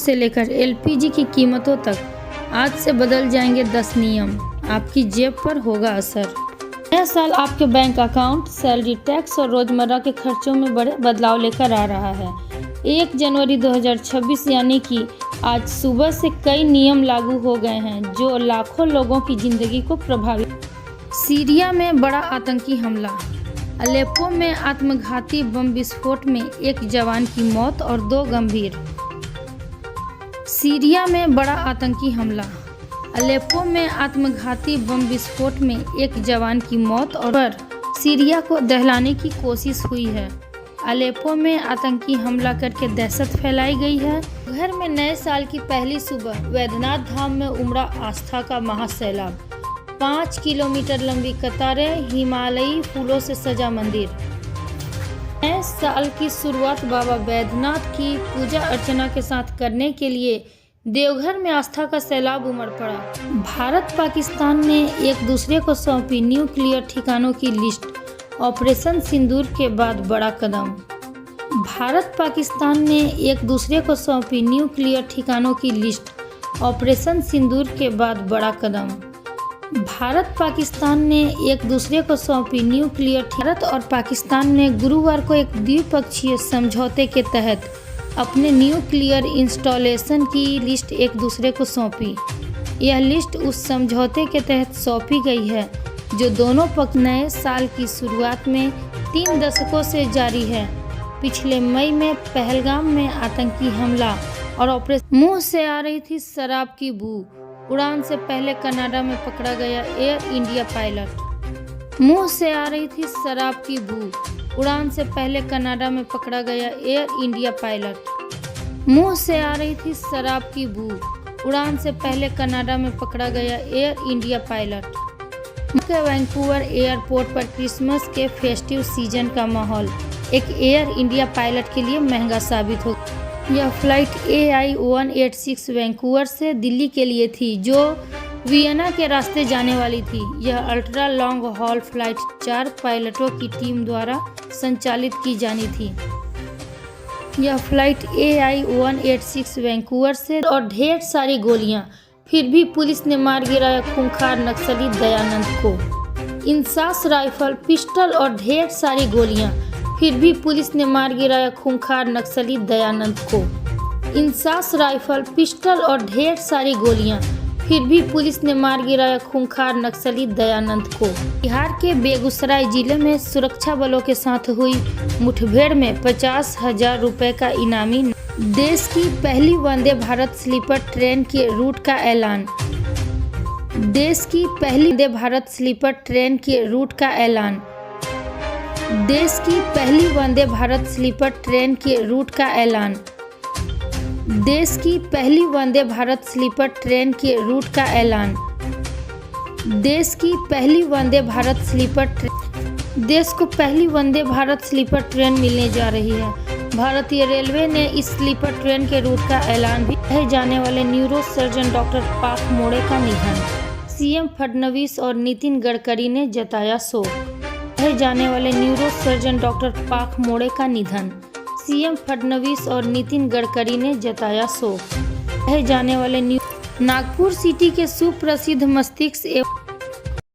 से लेकर एलपीजी की कीमतों तक आज से बदल जाएंगे 10 नियम। आपकी जेब पर होगा असर। नया साल आपके बैंक अकाउंट, सैलरी, टैक्स और रोजमर्रा के खर्चों में बड़े बदलाव लेकर आ रहा है। 1 जनवरी 2026 यानी कि आज सुबह से कई नियम लागू हो गए हैं जो लाखों लोगों की जिंदगी को प्रभावित। सीरिया में बड़ा आतंकी हमला। अलेप्पो में आत्मघाती बम विस्फोट में 1 जवान की मौत और 2 गंभीर। सीरिया में बड़ा आतंकी हमला। अलेप्पो में आत्मघाती बम विस्फोट में 1 जवान की मौत और सीरिया को दहलाने की कोशिश हुई है। अलेप्पो में आतंकी हमला करके दहशत फैलाई गई है। घर में नए साल की पहली सुबह वैद्यनाथ धाम में उमड़ा आस्था का महासैलाब। 5 किलोमीटर लंबी कतारें, हिमालयी फूलों से सजा मंदिर। नए साल की शुरुआत बाबा वैद्यनाथ की पूजा अर्चना के साथ करने के लिए देवघर में आस्था का सैलाब उमड़ पड़ा। भारत पाकिस्तान ने एक दूसरे को सौंपी न्यूक्लियर ठिकानों की लिस्ट। ऑपरेशन सिंदूर के बाद बड़ा कदम। भारत पाकिस्तान ने एक दूसरे को सौंपी न्यूक्लियर ठिकानों की लिस्ट। ऑपरेशन सिंदूर के बाद बड़ा कदम। भारत पाकिस्तान ने एक दूसरे को सौंपी न्यूक्लियर। भारत और पाकिस्तान ने गुरुवार को एक द्विपक्षीय समझौते के तहत अपने न्यूक्लियर इंस्टॉलेशन की लिस्ट एक दूसरे को सौंपी। यह लिस्ट उस समझौते के तहत सौंपी गई है जो दोनों पक्ष नए साल की शुरुआत में 3 दशकों से जारी है। पिछले मई में पहलगाम में आतंकी हमला और ऑपरेशन। मुंह से आ रही थी शराब की बू। उड़ान से पहले कनाडा में पकड़ा गया एयर इंडिया पायलट। मुंह से आ रही थी शराब की बू। उड़ान से पहले कनाडा में पकड़ा गया एयर इंडिया पायलट। मुंह से आ रही थी शराब की बू। उड़ान से पहले कनाडा में पकड़ा गया air India pilot. Vancouver airport पर क्रिसमस के फेस्टिव सीजन का माहौल एक एयर इंडिया पायलट के लिए महंगा साबित हो। यह फ्लाइट AI 186 वैंकूवर से दिल्ली के लिए थी जो वियना के रास्ते जाने वाली थी। यह अल्ट्रा लॉन्ग हॉल फ्लाइट 4 पायलटों की टीम द्वारा संचालित की जानी थी। यह फ्लाइट AI 186 वैंकूवर से और ढेर सारी गोलियां, फिर भी पुलिस ने मार गिराया खूंखार नक्सली दयानंद को। इंसास राइफल, पिस्टल और ढेर सारी गोलियां, फिर भी पुलिस ने मार गिराया खूंखार नक्सली दयानंद को। इंसास राइफल, पिस्टल और ढेर सारी गोलियां, फिर भी पुलिस ने मार गिराया खूंखार नक्सली दयानंद को। बिहार के बेगूसराय जिले में सुरक्षा बलों के साथ हुई मुठभेड़ में 50,000 रुपये का इनामी। देश की पहली वंदे भारत स्लीपर ट्रेन के रूट का ऐलान। देश की पहली वंदे भारत स्लीपर ट्रेन के रूट का ऐलान। देश की पहली वंदे भारत स्लीपर ट्रेन के रूट का ऐलान। देश की पहली वंदे भारत स्लीपर ट्रेन के रूट का ऐलान। देश की पहली वंदे भारत स्लीपर ट्रेन। देश को पहली वंदे भारत स्लीपर ट्रेन मिलने जा रही है। भारतीय रेलवे ने इस स्लीपर ट्रेन के रूट का ऐलान भी। कहे जाने वाले न्यूरो सर्जन डॉक्टर पाक मोड़े का निधन। CM फडणवीस और नितिन गडकरी ने जताया शोक। कहे जाने वाले न्यूरो सर्जन डॉक्टर पाक मोड़े का निधन। CM फडणवीस और नितिन गडकरी ने जताया शोक। कहे जाने वाले नागपुर सिटी के सुप्रसिद्ध मस्तिष्क एवं